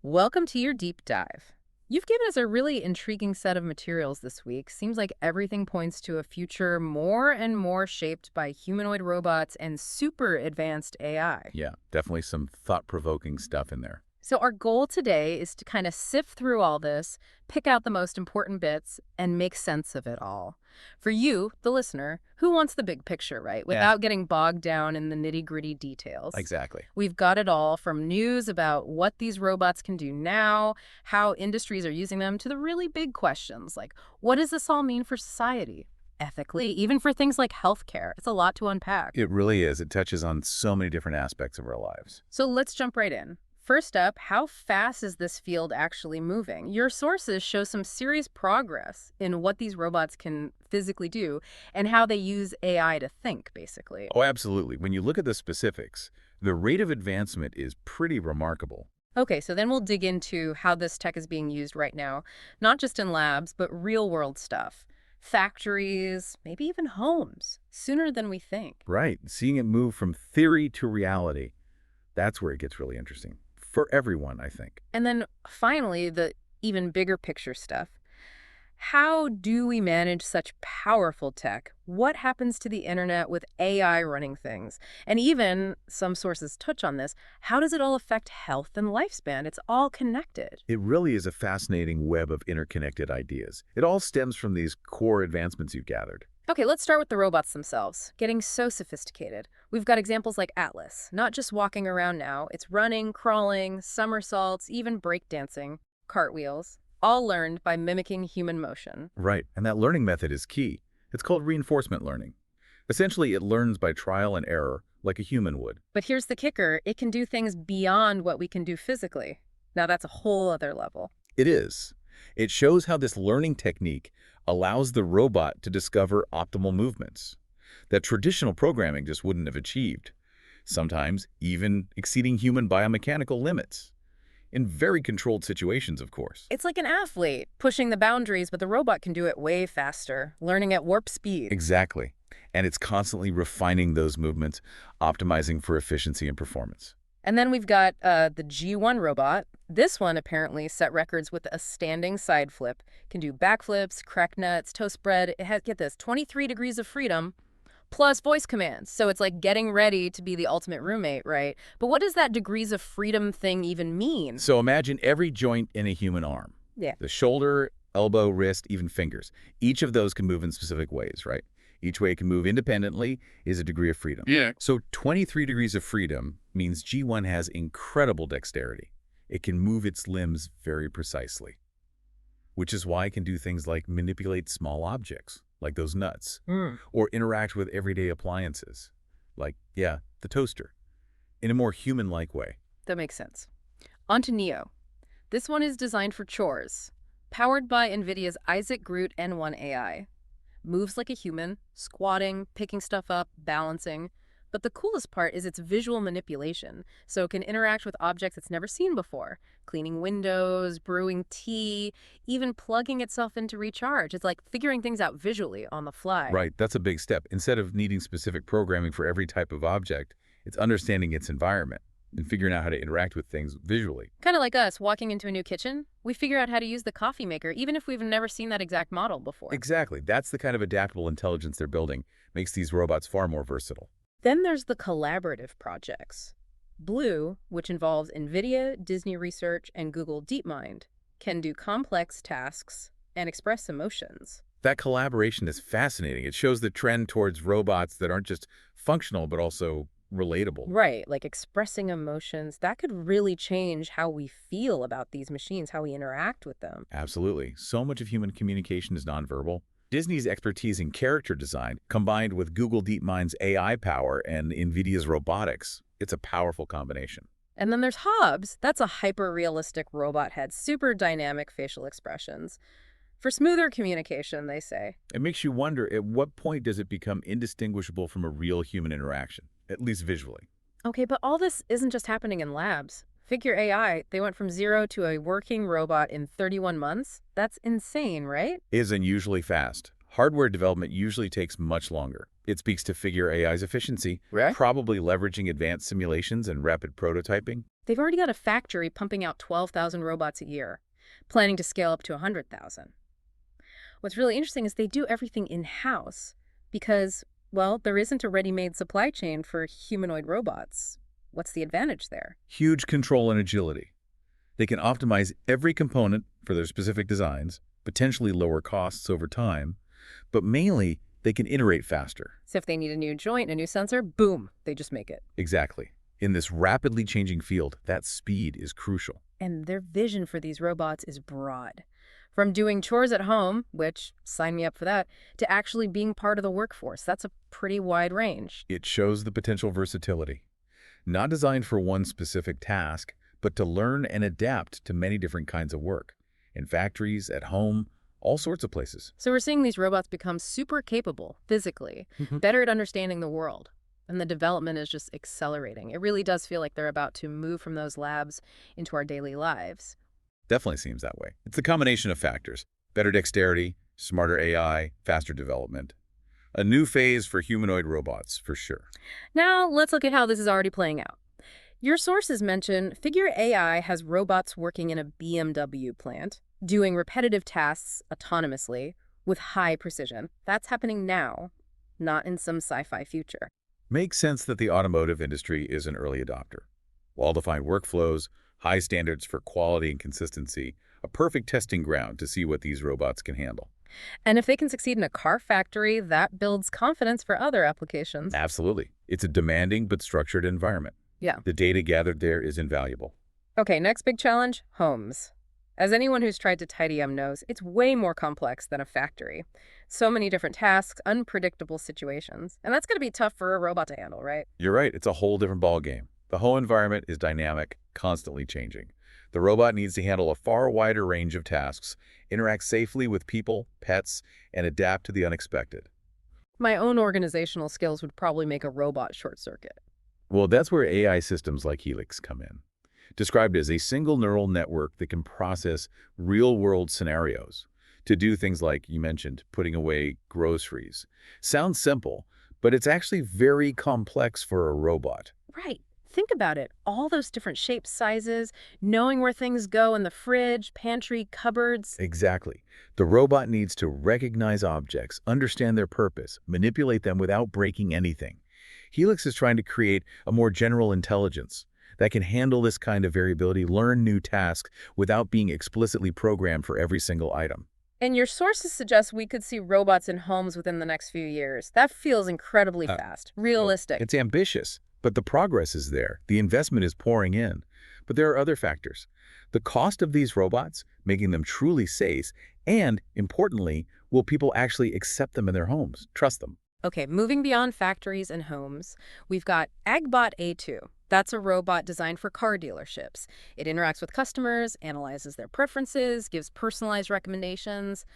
Welcome to your deep dive. You've given us a really intriguing set of materials this week. Seems like everything points to a future more and more shaped by humanoid robots and super advanced AI. Yeah, definitely some thought-provoking stuff in there. So our goal today is to kind of sift through all this, pick out the most important bits, and make sense of it all. For you, the listener, who wants the big picture, right? Yeah, Without getting bogged down in the nitty-gritty details. exactly. We've got it all from news about what these robots can do now, how industries are using them, to the really big questions like, what does this all mean for society? Ethically, even for things like healthcare. It's a lot to unpack. It really is. It touches on so many different aspects of our lives. So let's jump right in. First up, how fast is this field actually moving? Your sources show some serious progress in what these robots can physically do and how they use AI to think, basically. Oh, absolutely. When you look at the specifics, the rate of advancement is pretty remarkable. Okay, so then we'll dig into how this tech is being used right now, not just in labs, but real-world stuff. Factories, maybe even homes, sooner than we think. Right. Seeing it move from theory to reality, that's where it gets really interesting. For everyone, I think. And then finally, the even bigger picture stuff. How do we manage such powerful tech? What happens to the internet with AI running things? And even, some sources touch on this, how does it all affect health and lifespan? It's all connected. It really is a fascinating web of interconnected ideas. It all stems from these core advancements you've gathered. Okay, let's start with the robots themselves, getting so sophisticated. We've got examples like Atlas, not just walking around now. It's running, crawling, somersaults, even breakdancing, cartwheels, all learned by mimicking human motion. Right, and that learning method is key. It's called reinforcement learning. Essentially, it learns by trial and error, like a human would. But here's the kicker, it can do things beyond what we can do physically. Now that's a whole other level. It is. It shows how this learning technique allows the robot to discover optimal movements that traditional programming just wouldn't have achieved, sometimes even exceeding human biomechanical limits. In very controlled situations, of course. It's like an athlete pushing the boundaries, but the robot can do it way faster, learning at warp speed. Exactly. And it's constantly refining those movements, optimizing for efficiency and performance. And then we've got the G1 robot. This one apparently set records with a standing side flip. Can do backflips, crack nuts, toe spread. It has, get this, 23 degrees of freedom plus voice commands. So it's like getting ready to be the ultimate roommate, right? But what does that degrees of freedom thing even mean? So imagine every joint in a human arm. Yeah. The shoulder, elbow, wrist, even fingers. Each of those can move in specific ways, right? Each way it can move independently is a degree of freedom. Yeah. So 23 degrees of freedom means G1 has incredible dexterity. It can move its limbs very precisely, which is why it can do things like manipulate small objects, like those nuts, or interact with everyday appliances, like, yeah, the toaster, in a more human-like way. That makes sense. On to Neo. This one is designed for chores. Powered by NVIDIA's Isaac GR00T N1 AI. Moves like a human, squatting, picking stuff up, balancing. But the coolest part is its visual manipulation, so it can interact with objects it's never seen before. Cleaning windows, brewing tea, even plugging itself in to recharge. It's like figuring things out visually on the fly. Right, that's a big step. Instead of needing specific programming for every type of object, it's understanding its environment and figuring out how to interact with things visually. Kind of like us walking into a new kitchen. We figure out how to use the coffee maker, even if we've never seen that exact model before. Exactly. That's the kind of adaptable intelligence they're building. Makes these robots far more versatile. Then there's the collaborative projects. Blue, which involves NVIDIA, Disney Research, and Google DeepMind, can do complex tasks and express emotions. That collaboration is fascinating. It shows the trend towards robots that aren't just functional, but also relatable. Right, like expressing emotions. That could really change how we feel about these machines, how we interact with them. Absolutely. So much of human communication is nonverbal. Disney's expertise in character design, combined with Google DeepMind's AI power and NVIDIA's robotics, it's a powerful combination. And then there's Hobbs. That's a hyper-realistic robot head, super dynamic facial expressions. For smoother communication, they say. It makes you wonder, at what point does it become indistinguishable from a real human interaction, at least visually? Okay, but all this isn't just happening in labs. Figure AI, they went from 0 to a working robot in 31 months. That's insane, right? It is unusually fast. Hardware development usually takes much longer. It speaks to Figure AI's efficiency, Right. probably leveraging advanced simulations and rapid prototyping. They've already got a factory pumping out 12,000 robots a year, planning to scale up to 100,000. What's really interesting is they do everything in-house because, well, there isn't a ready-made supply chain for humanoid robots. What's the advantage there? Huge control and agility. They can optimize every component for their specific designs, potentially lower costs over time, but mainly they can iterate faster. So if they need a new joint, a new sensor, boom, they just make it. Exactly. In this rapidly changing field, that speed is crucial. And their vision for these robots is broad. From doing chores at home, which, sign me up for that, to actually being part of the workforce. That's a pretty wide range. It shows the potential versatility. Not designed for one specific task, but to learn and adapt to many different kinds of work. In factories, at home, all sorts of places. So we're seeing these robots become super capable, physically, better at understanding the world. And the development is just accelerating. It really does feel like they're about to move from those labs into our daily lives. Definitely seems that way. It's a combination of factors. Better dexterity, smarter AI, faster development. A new phase for humanoid robots, for sure. Now, let's look at how this is already playing out. Your sources mention Figure AI has robots working in a BMW plant, doing repetitive tasks autonomously with high precision. That's happening now, not in some sci-fi future. Makes sense that the automotive industry is an early adopter. Well-defined workflows, high standards for quality and consistency, a perfect testing ground to see what these robots can handle. And if they can succeed in a car factory, that builds confidence for other applications. Absolutely. It's a demanding but structured environment. Yeah. The data gathered there is invaluable. Okay, next big challenge, homes. As anyone who's tried to tidy up knows, it's way more complex than a factory. So many different tasks, unpredictable situations. And that's going to be tough for a robot to handle, right? You're right, it's a whole different ballgame. The whole environment is dynamic, constantly changing. The robot needs to handle a far wider range of tasks, interact safely with people, pets, and adapt to the unexpected. My own organizational skills would probably make a robot short circuit. Well, that's where AI systems like Helix come in. Described as a single neural network that can process real-world scenarios to do things like, you mentioned, putting away groceries. Sounds simple, but it's actually very complex for a robot. Right. Think about it. All those different shapes, sizes, knowing where things go in the fridge, pantry, cupboards. Exactly. The robot needs to recognize objects, understand their purpose, manipulate them without breaking anything. Helix is trying to create a more general intelligence that can handle this kind of variability, learn new tasks without being explicitly programmed for every single item. And your sources suggest we could see robots in homes within the next few years. That feels incredibly fast, realistic. It's ambitious, but the progress is there. The investment is pouring in. But there are other factors. The cost of these robots, making them truly safe, and, importantly, will people actually accept them in their homes, trust them? Okay, moving beyond factories and homes, we've got Agbot A2. That's a robot designed for car dealerships. It interacts with customers, analyzes their preferences, gives personalized recommendations.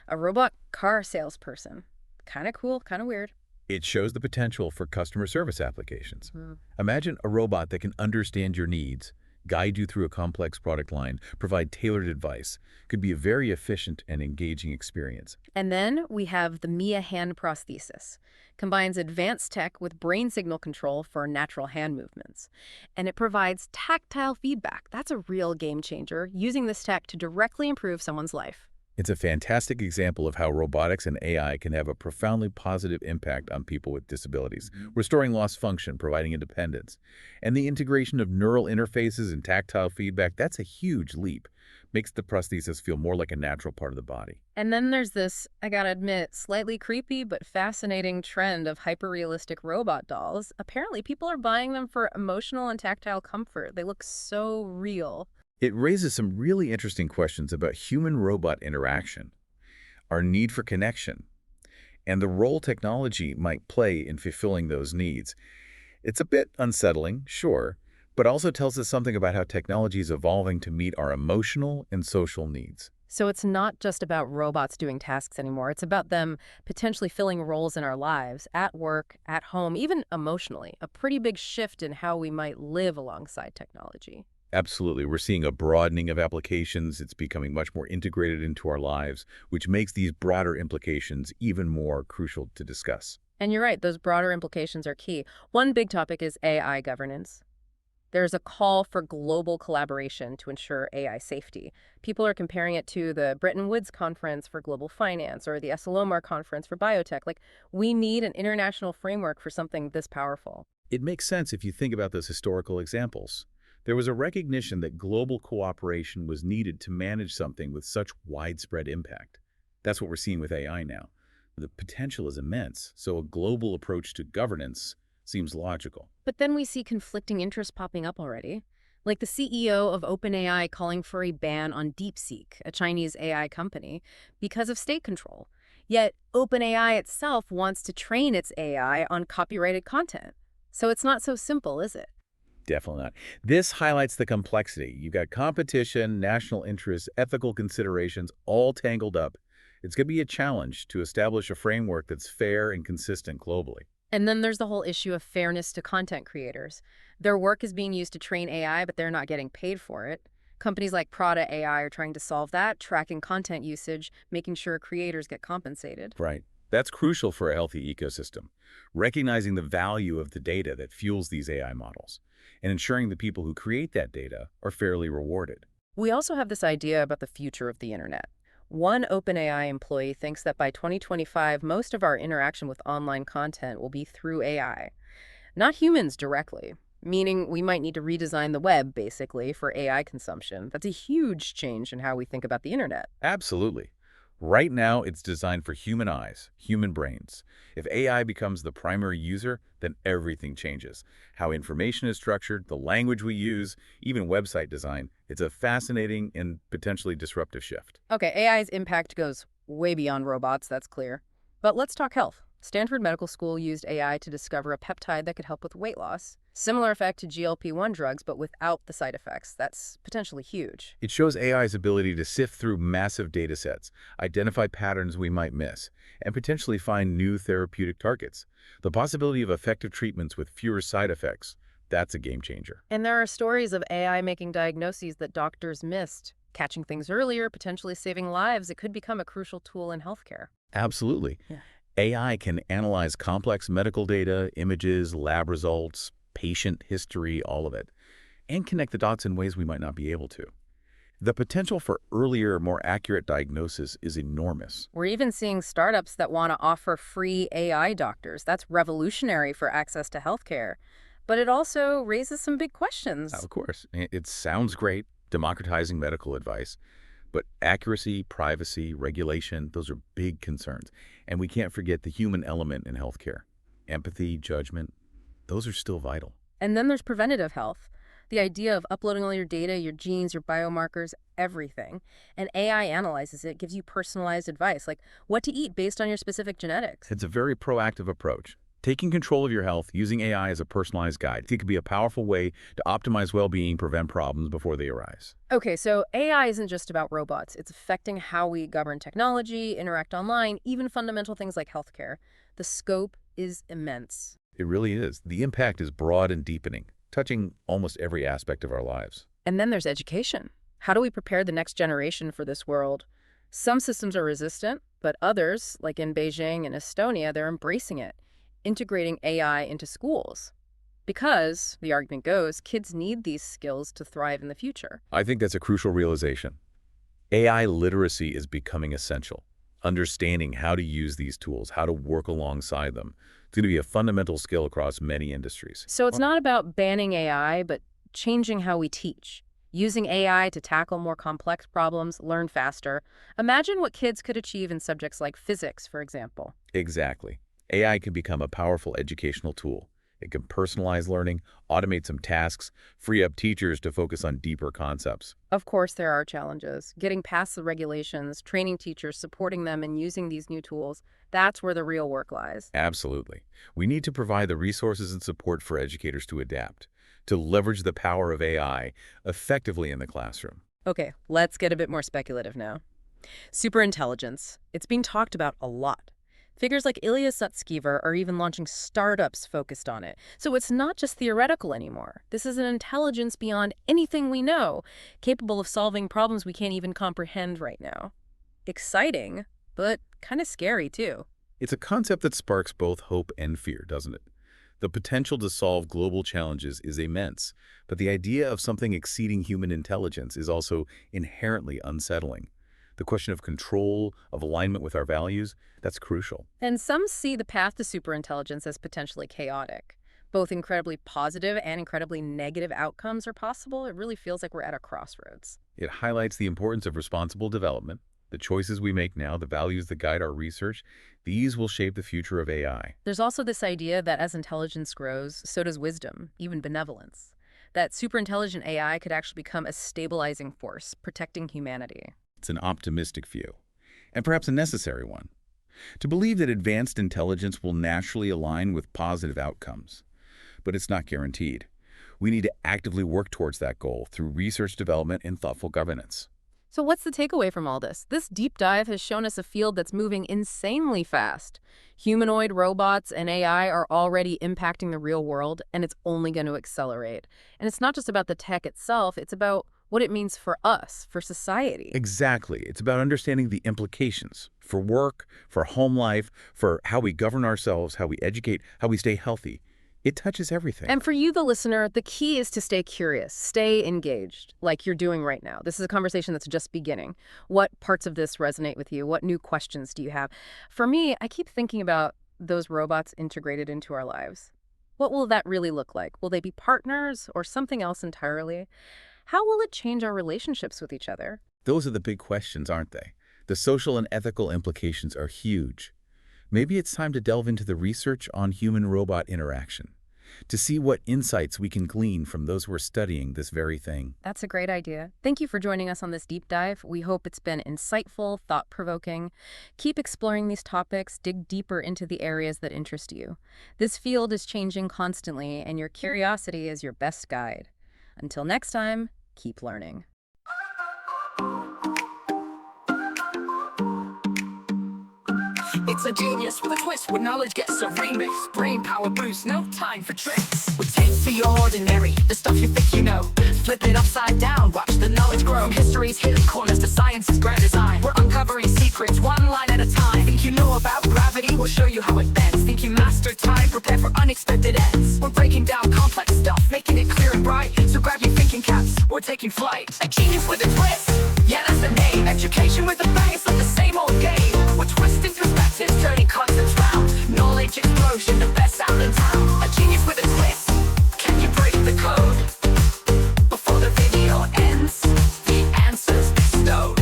A robot car salesperson. Kind of cool, kind of weird. It shows the potential for customer service applications. Imagine a robot that can understand your needs, guide you through a complex product line, provide tailored advice. Could be a very efficient and engaging experience. And then we have the Mia hand prosthesis. Combines advanced tech with brain signal control for natural hand movements. And it provides tactile feedback. That's a real game changer, using this tech to directly improve someone's life. It's a fantastic example of how robotics and AI can have a profoundly positive impact on people with disabilities, restoring lost function, providing independence. And the integration of neural interfaces and tactile feedback, that's a huge leap. Makes the prosthesis feel more like a natural part of the body. And then there's this, I gotta admit, slightly creepy but fascinating trend of hyper-realistic robot dolls. Apparently, people are buying them for emotional and tactile comfort. They look so real. It raises some really interesting questions about human-robot interaction, our need for connection, and the role technology might play in fulfilling those needs. It's a bit unsettling, sure, but also tells us something about how technology is evolving to meet our emotional and social needs. So it's not just about robots doing tasks anymore. It's about them potentially filling roles in our lives, at work, at home, even emotionally. A pretty big shift in how we might live alongside technology. Absolutely. We're seeing a broadening of applications. It's becoming much more integrated into our lives, which makes these broader implications even more crucial to discuss. And you're right, those broader implications are key. One big topic is AI governance. There's a call for global collaboration to ensure AI safety. People are comparing it to the Bretton Woods Conference for Global Finance or the Essalomar Conference for Biotech. Like, we need an international framework for something this powerful. It makes sense if you think about those historical examples. There was a recognition that global cooperation was needed to manage something with such widespread impact. That's what we're seeing with AI now. The potential is immense, so a global approach to governance seems logical. But then we see conflicting interests popping up already. Like the CEO of OpenAI calling for a ban on DeepSeek, a Chinese AI company, because of state control. Yet OpenAI itself wants to train its AI on copyrighted content. So it's not so simple, is it? Definitely not. This highlights the complexity. You've got competition, national interests, ethical considerations, all tangled up. It's going to be a challenge to establish a framework that's fair and consistent globally. And then there's the whole issue of fairness to content creators. Their work is being used to train AI, but they're not getting paid for it. Companies like Prada AI are trying to solve that, tracking content usage, making sure creators get compensated. Right. That's crucial for a healthy ecosystem, recognizing the value of the data that fuels these AI models, and ensuring the people who create that data are fairly rewarded. We also have this idea about the future of the internet. One OpenAI employee thinks that by 2025, most of our interaction with online content will be through AI, not humans directly, meaning we might need to redesign the web, basically, for AI consumption. That's a huge change in how we think about the internet. Absolutely. Right now, it's designed for human eyes, human brains. If AI becomes the primary user, then everything changes. How information is structured, the language we use, even website design. It's a fascinating and potentially disruptive shift. Okay, AI's impact goes way beyond robots, that's clear. But let's talk health. Stanford Medical School used AI to discover a peptide that could help with weight loss. Similar effect to GLP-1 drugs, but without the side effects. That's potentially huge. It shows AI's ability to sift through massive data sets, identify patterns we might miss, and potentially find new therapeutic targets. The possibility of effective treatments with fewer side effects, that's a game changer. And there are stories of AI making diagnoses that doctors missed, catching things earlier, potentially saving lives. It could become a crucial tool in healthcare. Absolutely. Yeah. AI can analyze complex medical data, images, lab results, patient history, all of it, and connect the dots in ways we might not be able to. The potential for earlier, more accurate diagnosis is enormous. We're even seeing startups that want to offer free AI doctors. That's revolutionary for access to healthcare. But it also raises some big questions. Of course, it sounds great, democratizing medical advice, but accuracy, privacy, regulation, those are big concerns. And we can't forget the human element in healthcare. Empathy, judgment, those are still vital. And then there's preventative health. The idea of uploading all your data, your genes, your biomarkers, everything. And AI analyzes it, gives you personalized advice, like what to eat based on your specific genetics. It's a very proactive approach. Taking control of your health using AI as a personalized guide. It could be a powerful way to optimize well-being, prevent problems before they arise. Okay, so AI isn't just about robots. It's affecting how we govern technology, interact online, even fundamental things like healthcare. The scope is immense. It really is. The impact is broad and deepening, touching almost every aspect of our lives. And then there's education. How do we prepare the next generation for this world? Some systems are resistant, but others, like in Beijing and Estonia, they're embracing it, integrating AI into schools. Because, the argument goes, kids need these skills to thrive in the future. I think that's a crucial realization. AI literacy is becoming essential. Understanding how to use these tools, how to work alongside them. It's going to be a fundamental skill across many industries. So it's not about banning AI, but changing how we teach. Using AI to tackle more complex problems, learn faster. Imagine what kids could achieve in subjects like physics, for example. Exactly. AI can become a powerful educational tool. It can personalize learning, automate some tasks, free up teachers to focus on deeper concepts. Of course, there are challenges. Getting past the regulations, training teachers, supporting them, and using these new tools, that's where the real work lies. Absolutely. We need to provide the resources and support for educators to adapt, to leverage the power of AI effectively in the classroom. Okay, let's get a bit more speculative now. Superintelligence. It's being talked about a lot. Figures like Ilya Sutskever are even launching startups focused on it. So it's not just theoretical anymore. This is an intelligence beyond anything we know, capable of solving problems we can't even comprehend right now. Exciting, but kind of scary too. It's a concept that sparks both hope and fear, doesn't it? The potential to solve global challenges is immense, but the idea of something exceeding human intelligence is also inherently unsettling. The question of control, of alignment with our values, that's crucial. And some see the path to superintelligence as potentially chaotic. Both incredibly positive and incredibly negative outcomes are possible. It really feels like we're at a crossroads. It highlights the importance of responsible development. The choices we make now, the values that guide our research, these will shape the future of AI. There's also this idea that as intelligence grows, so does wisdom, even benevolence. That superintelligent AI could actually become a stabilizing force, protecting humanity. It's an optimistic view, and perhaps a necessary one. To believe that advanced intelligence will naturally align with positive outcomes. But it's not guaranteed. We need to actively work towards that goal through research development and thoughtful governance. So what's the takeaway from all this? This deep dive has shown us a field that's moving insanely fast. Humanoid robots and AI are already impacting the real world, and it's only going to accelerate. And it's not just about the tech itself, it's about what it means for us, for society. Exactly. It's about understanding the implications for work, for home life, for how we govern ourselves, how we educate, how we stay healthy. It touches everything. And for you, the listener, the key is to stay curious, stay engaged, like you're doing right now. This is a conversation that's just beginning. What parts of this resonate with you? What new questions do you have? For me, I keep thinking about those robots integrated into our lives. What will that really look like? Will they be partners or something else entirely? How will it change our relationships with each other? Those are the big questions, aren't they? The social and ethical implications are huge. Maybe it's time to delve into the research on human-robot interaction, to see what insights we can glean from those who are studying this very thing. That's a great idea. Thank you for joining us on this deep dive. We hope it's been insightful, thought-provoking. Keep exploring these topics, dig deeper into the areas that interest you. This field is changing constantly, and your curiosity is your best guide. Until next time, keep learning. It's a genius with a twist where knowledge gets a remix. Brain power boost, no time for tricks. We take the ordinary, the stuff you think you know, flip it upside down, watch the knowledge grow. From history's hidden corners to science's grand design, we're uncovering secrets one line at a time. Think you know about gravity? We'll show you how it bends. Think you mastered time? Prepare for unexpected ends. We're breaking down complex stuff, making it clear and bright. So grab your thinking caps, we're taking flight. A genius with a twist, yeah, that's the name. Education with a bang, it's like the same old game. We're twisting perspectives, turning concepts round. Knowledge explosion, the best sound in town. A genius with a twist, can you break the code? Before the video ends, the answer's bestowed.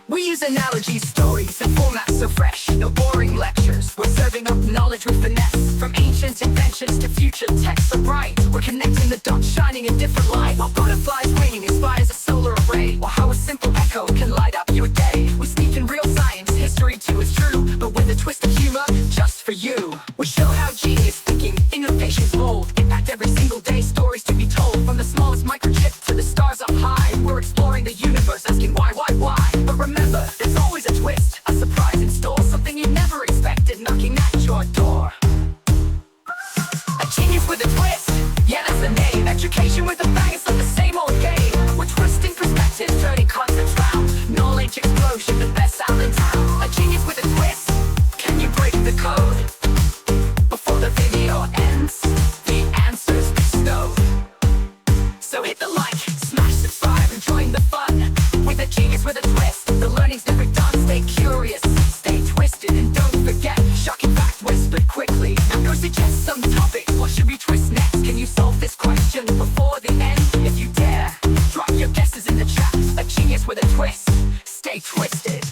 We use analogies, stories, and formats so fresh. No boring lectures, we're serving up knowledge with finesse. From ancient inventions to future tech so bright, we're connecting the dots, shining a different light. While butterflies wing inspires a solar array, or how a simple echo can light up your day. We speak in real science, history too is true, but with a twist of humor, just for you. We show how genius thinking, innovation's bold, impact every single day, stories to be told. From the smallest microchip to the stars up high, we're exploring the universe, asking why. But remember, there's always a twist, a surprise in store, something you never expected knocking at your door. A genius with a twist, yeah, that's the name. Education with a bang, it's like the same old game. We're twisting perspectives, turning concepts round. Knowledge explosion, the best sound in town. A genius with a twist, can you break the code? Before the video ends, the answer's bestowed. So hit the like, smash subscribe, and join the fun. With a genius with a twist, the learning's never done. Stay curious, stay twisted, and don't forget, shocking fact whispered quickly. Now go suggest some topic, what should we twist next? Can you solve this question before the end? If you dare, drop your guesses in the chat. A genius with a twist, stay twisted.